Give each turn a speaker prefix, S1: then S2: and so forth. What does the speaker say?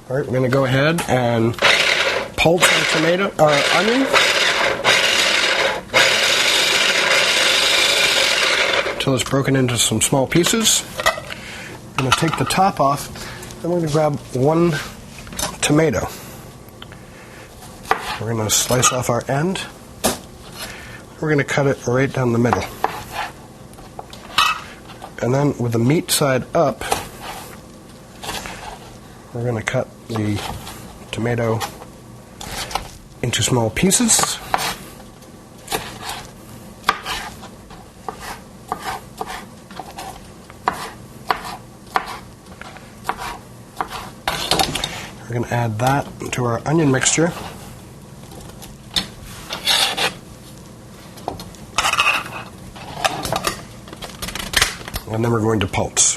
S1: All right, we're going to go ahead and pulse our onion until it's broken into some small pieces. I'm going to take the top off, and we're going to grab one tomato. We're going to slice off our end. We're going to cut it right down the middle. And then with the meat side up, we're going to cut the tomato into small pieces. We're going to add that to our onion mixture. And then we're going to pulse.